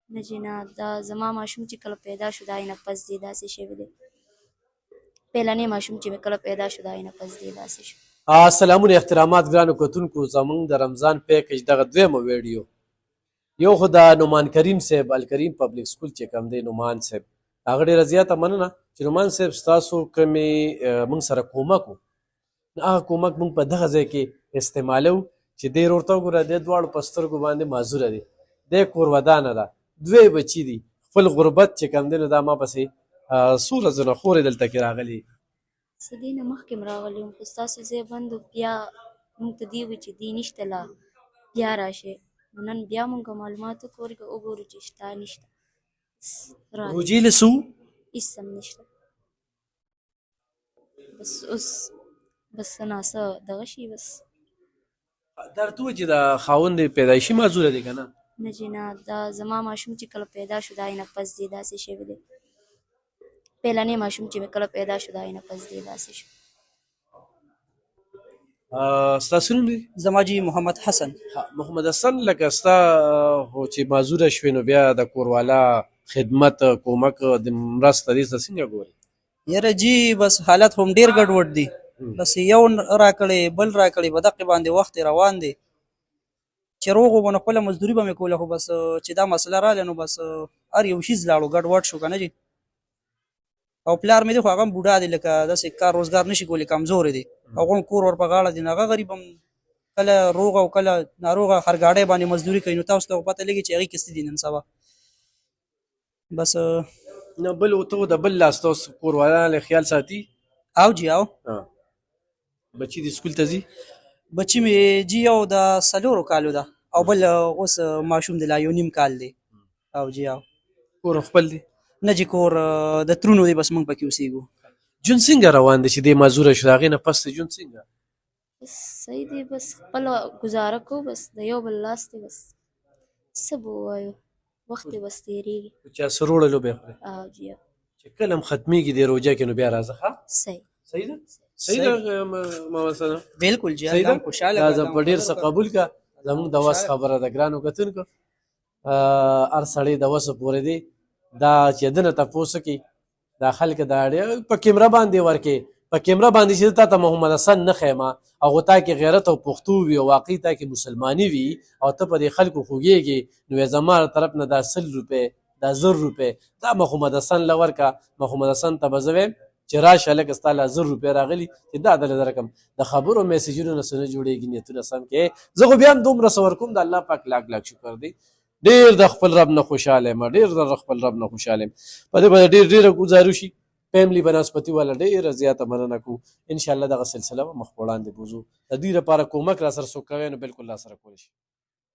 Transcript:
نه جنه دا زما ماشوم چې کله پیدا شو د هغې نه پس دې داسې شوی دی. پیلنی ماشوم چې مې کله پیدا شو د هغې نه پس دې داسې شو. سلامونه احترامات ګرانو کتونکو، زموږ د رمضان پیکج دغه دویمه ویډیو. یو خو د نعمان کریم صاحب الکریم پبلک سکول چې کوم دی نعمان صاحب، هغه ډېره زیاته مننه چې نعمان صاحب ستاسو کومې موږ سره کومک و، نو هغه کومک موږ په دغه ځای کې استعمالو چې دی ورته وګوره دی دواړو په سترګو باندې معذوره دی، دی کور ودانه ده، دوی بچي دي، خپل غربت چې کوم دی نو دا ما پسې څو ورځو نه خورې دلته کې راغلي. څه دې نه مخکې م راغلی وم خو ستاسو ځای بند و، بیا موږ ته دې وویل چې دې نشته لا بیا راشئ. نو نن بیا موږ معلومات وګورو چې شته نشته. روجې له څه هېڅ هم نشته، بس اوس بس څه ناڅه دغه شي بس. دا ورته ووایه چې د خاوند پیدایشي معذوره دی که نه؟ نه جنه دا زما ماشوم چې کله پیدا شو د هغې نه پس دې داسې شوی دی. پیلنی ماشوم چې مې کله پیدا شو د هغې نه پس دې داسې شو. ستاسو نوم دی؟ زما جي محمد حسن. محمد حسن، لکه ستا خو چې معذوره شوې نو بیا د کوروالا خدمت کومک د مرسته دې ته څنګه ګورې؟ یاره جي بس حالت هم ډېر ګډوډ دی، بس یو راکړی بل راکړی په دقې باندې وخت روان دی چې روغ وو نو خپله مزدوري به مې کوله، خو بس چې دا مسله راغله نو بس هر یو شیز لاړو ګډوډ شو که نه جي. او پلار مې دی خو هغه هم بوډا دی، لکه داسې کار روزګار نشي کولی، کمزوری دی، هغه هم کور ور په غاړه دی، نو هغه غریب هم کله روغ او کله ناروغه خرګاډۍ باندې مزدوري کوي، نو تاسو ته خو پته لګي چې هغې کې څه دي نن سبا. بس نو بل ته د بل لاس ته اوس کوروالا له خیال ساتي؟ او جي او بچي دې سکول ته ځي؟ بچی مې جي یو د 4 کالو ده او بل اوس ماشوم دی لا 1.5 کال دی. او جي او کور خپل دی؟ نه جي کور د ترونو دی، بس موږ پکې اوسېږو. ژوند څنګه روان دی چې دې معذوره شو د هغې نه پس ژوند څنګه؟ بس صحیح دی، بس خپله ګزاره کوو، بس د یو بل لاس دی، بس څه به ووایو، وخت یې بس تېرېږي. چا سره وړلو بیا خورې؟ او جي او چې کله هم ختمېږي دې روژه کې نو بیا راځه. ښه صحیح صحیح ده؟ صحیح ده محمد حسن؟ بالکل جي صحیح ده؟ الله خوشحاله دا په ډېر څه قبول که، زموږ د وس خبره ده ګرانو کتونکو. هر سړی د وسه پورې دی، دا چې ده نه تپوس وکړي دا خلک دا اړیا په کیمره باندې ورکړي، په کیمره باندې چې تا ته محمد حسن نه ښیم او تا کې غیرت او پښتو وي او واقعي تا کې مسلماني وي او ته په دې خلکو خوږېږي، نو زما طرف نه دا 100 روپۍ دا 1000 روپۍ دا محمد حسن له ورکړه. محمد حسن ته به زه وایم چې راشه لکه ستا له 1000 روپۍ راغلي چې دا دله درکړم. د خبرو میسیجونو نه څه نه جوړېږي، نیتونه سم کې زه خو بیا هم دومره څه ورکوم، د الله پاک لاک لاک شکر دی. ډېر د خپل رب نه خوشحاله یم، ډېر د خپل رب نه خوشحاله یم. په دې باندې ډېره ګزارشي فیملی بنسپتي والا ډېره زیاته مننه کوو. انشاءالله دغه سلسله به مخ په وړاندې بوځو. د دوی لپاره کومک را سره څوک کوی نو بلکل را سره کولی شي.